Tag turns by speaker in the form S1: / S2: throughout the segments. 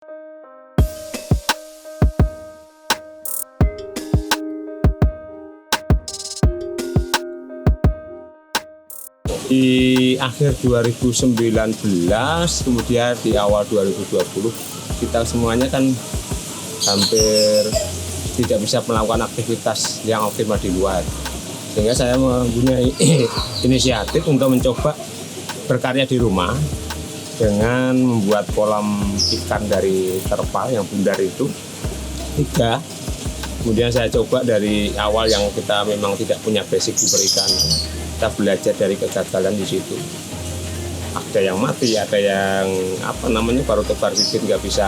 S1: Di akhir 2019, kemudian di awal 2020, kita semuanya kan hampir tidak bisa melakukan aktivitas yang optimal di luar. Sehingga saya mempunyai inisiatif untuk mencoba berkarya di rumah dengan membuat kolam ikan dari terpal yang bundar itu 3. Kemudian saya coba dari awal yang kita memang tidak punya basic di perikanan. Kita belajar dari kegagalan di situ. Ada yang mati, ada yang baru tebar bibit nggak bisa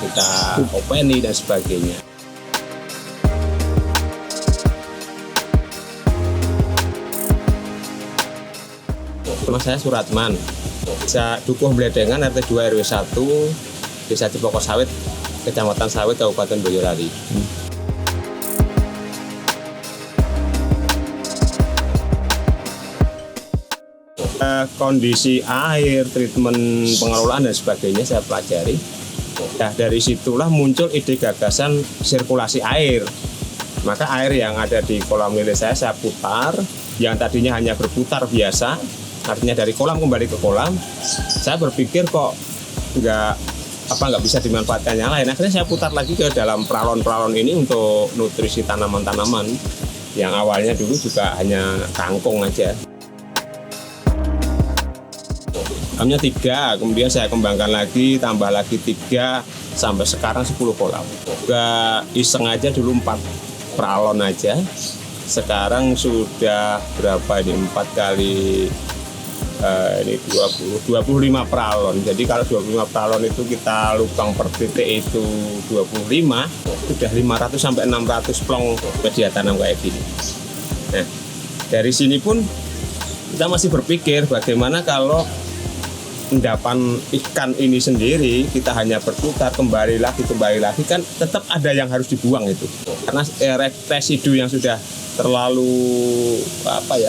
S1: kita openi dan sebagainya. Nama saya Suratman. Saya Dukuh Bledengan, RT 2 RW 1, Desa Cipoko Sawit, Kecamatan Sawit, Kabupaten Boyolali. Kondisi air, treatment pengelolaan dan sebagainya saya pelajari. Nah, dari situlah muncul ide gagasan sirkulasi air. Maka air yang ada di kolam lele saya putar, yang tadinya hanya berputar biasa, artinya dari kolam kembali ke kolam. Saya berpikir kok nggak bisa dimanfaatkan yang lain. Akhirnya saya putar lagi ke dalam pralon-pralon ini untuk nutrisi tanaman-tanaman yang awalnya dulu juga hanya kangkung aja. Kolamnya 3, kemudian saya kembangkan lagi, tambah lagi 3, sampai sekarang 10 kolam. Nggak iseng aja dulu 4 pralon aja. Sekarang sudah berapa ini? 4 kali ini 25 pralon. Jadi kalau 25 pralon itu kita lubang per titik itu 25, sudah 500 sampai 600 plong media tanam kayak gini. Nah, dari sini pun kita masih berpikir bagaimana kalau endapan ikan ini sendiri kita hanya berputar kembali lagi kan tetap ada yang harus dibuang itu karena residu yang sudah terlalu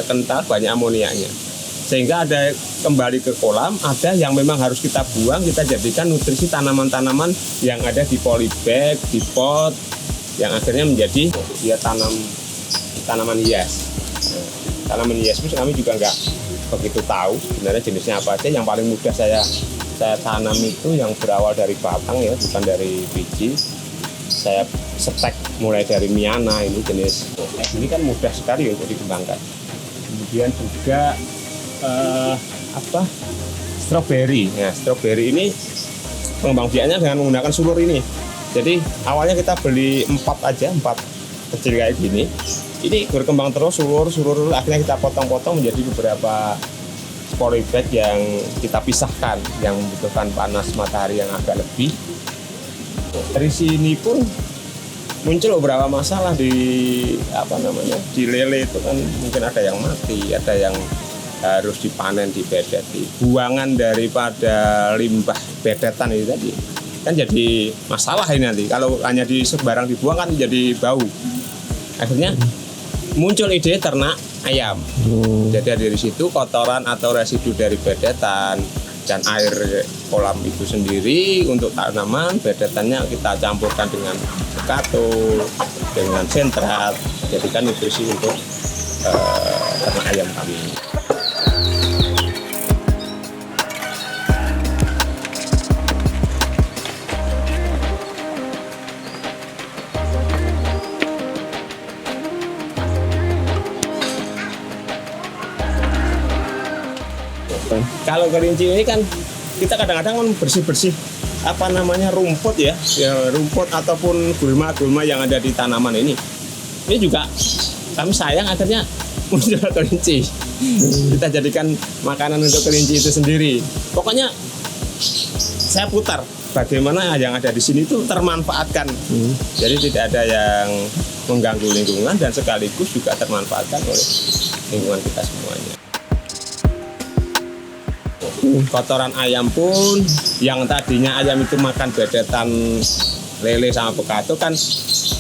S1: kental, banyak amoniaknya, sehingga ada kembali ke kolam, ada yang memang harus kita buang, kita jadikan nutrisi tanaman-tanaman yang ada di polybag, di pot, yang akhirnya menjadi tanaman hias. Tanaman hias itu kami juga nggak begitu tahu sebenarnya jenisnya apa aja. Yang paling mudah saya tanam itu yang berawal dari batang ya, bukan dari biji. Saya setek mulai dari Miana, ini jenis ini kan mudah sekali untuk dikembangkan. Kemudian juga stroberi. Nah, stroberi ini pengembang biaknya dengan menggunakan sulur ini. Jadi awalnya kita beli 4 kecil kayak gini. Ini berkembang terus, sulur, akhirnya kita potong-potong menjadi beberapa polybag yang kita pisahkan, yang membutuhkan panas matahari yang agak lebih. Dari sini pun muncul beberapa masalah di lele itu kan, mungkin ada yang mati, ada yang harus dipanen, dibedeti. Buangan daripada limbah bedetan itu tadi kan jadi masalah ini nanti. Kalau hanya sembarang dibuang kan jadi bau. Akhirnya muncul ide ternak ayam. Jadi dari situ kotoran atau residu dari bedetan dan air kolam itu sendiri untuk tanaman, bedetannya kita campurkan dengan sekatul, dengan sentrat, jadikan nutrisi untuk ternak ayam kami. Kalau kelinci ini kan kita kadang-kadang kan bersih-bersih rumput ya, rumput ataupun gulma-gulma yang ada di tanaman ini. Ini juga kami sayang akhirnya muncul kelinci. Kita jadikan makanan untuk kelinci itu sendiri. Pokoknya saya putar bagaimana yang ada di sini itu termanfaatkan. Jadi tidak ada yang mengganggu lingkungan dan sekaligus juga termanfaatkan oleh lingkungan kita semuanya. Kotoran ayam pun yang tadinya ayam itu makan bedetan lele sama bekato kan,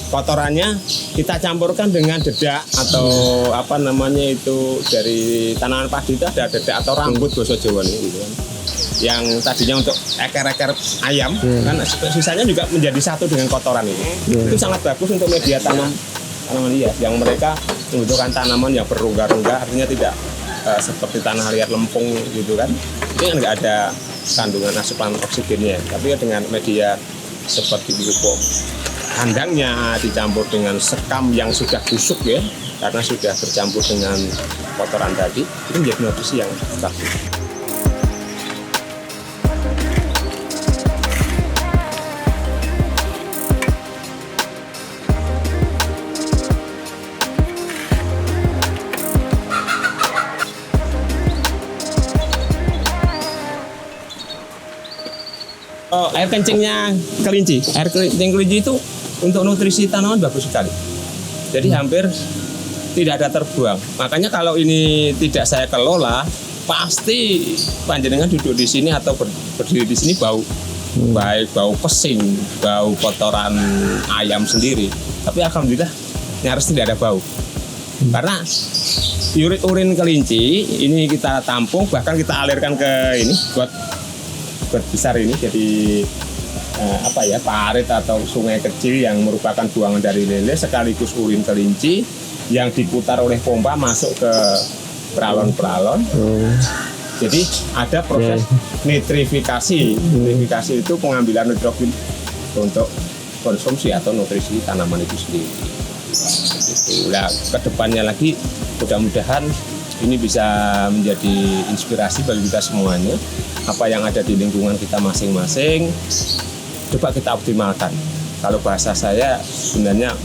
S1: kotorannya kita campurkan dengan dedak atau dari tanaman padi itu ada dedak atau rambut bahasa Jawa gitu kan.
S2: yang tadinya untuk eker-eker ayam, kan sisanya juga menjadi satu dengan kotoran ini. Itu sangat bagus untuk media tanaman hias yang mereka membutuhkan tanaman yang berrongga-rongga, artinya tidak seperti tanah liat lempung gitu kan. Ini kan nggak ada kandungan asupan oksigennya, tapi dengan media seperti pupuk kandangnya dicampur dengan sekam yang sudah busuk ya, karena sudah bercampur dengan kotoran tadi, itu menjadi nutrisi yang bagus. Air kencingnya kelinci. Air kencing kelinci itu untuk nutrisi tanaman bagus sekali. Jadi hampir tidak ada terbuang. Makanya kalau ini tidak saya kelola, pasti panjenengan duduk di sini atau berdiri di sini bau. Baik bau pesing, bau kotoran ayam sendiri. Tapi alhamdulillah nyaris tidak ada bau. Karena urin kelinci ini kita tampung, bahkan kita alirkan ke ini buat besar ini jadi parit atau sungai kecil yang merupakan buangan dari lele sekaligus urin kelinci yang diputar oleh pompa masuk ke peralon-peralon. Jadi ada proses nitrifikasi. Nitrifikasi itu pengambilan nitrogen untuk konsumsi atau nutrisi tanaman itu sendiri. Nah, kedepannya lagi mudah-mudahan ini bisa menjadi inspirasi bagi kita semuanya. Apa yang ada di lingkungan kita masing-masing, coba kita optimalkan. Kalau bahasa saya sebenarnya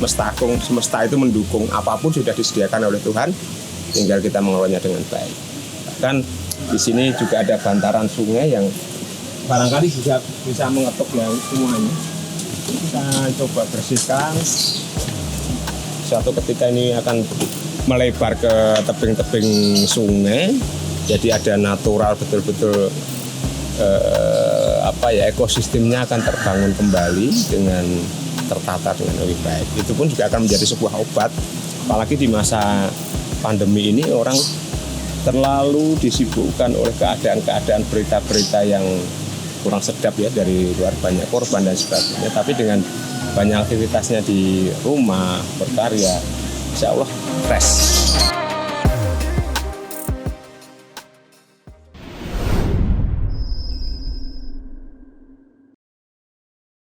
S2: semesta itu mendukung, apapun sudah disediakan oleh Tuhan, tinggal kita mengelolanya dengan baik. Bahkan di sini juga ada bantaran sungai yang barangkali juga bisa mengetuk laut semuanya. Kita coba bersihkan. Suatu ketika ini akan melebar ke tebing-tebing sungai, jadi ada natural betul-betul ekosistemnya akan terbangun kembali dengan tertata dengan lebih baik. Itu pun juga akan menjadi sebuah obat. Apalagi di masa pandemi ini orang terlalu disibukkan oleh keadaan-keadaan berita-berita yang kurang sedap ya, dari luar banyak korban dan sebagainya. Tapi dengan banyak aktivitasnya di rumah berkarya, insya Allah fresh.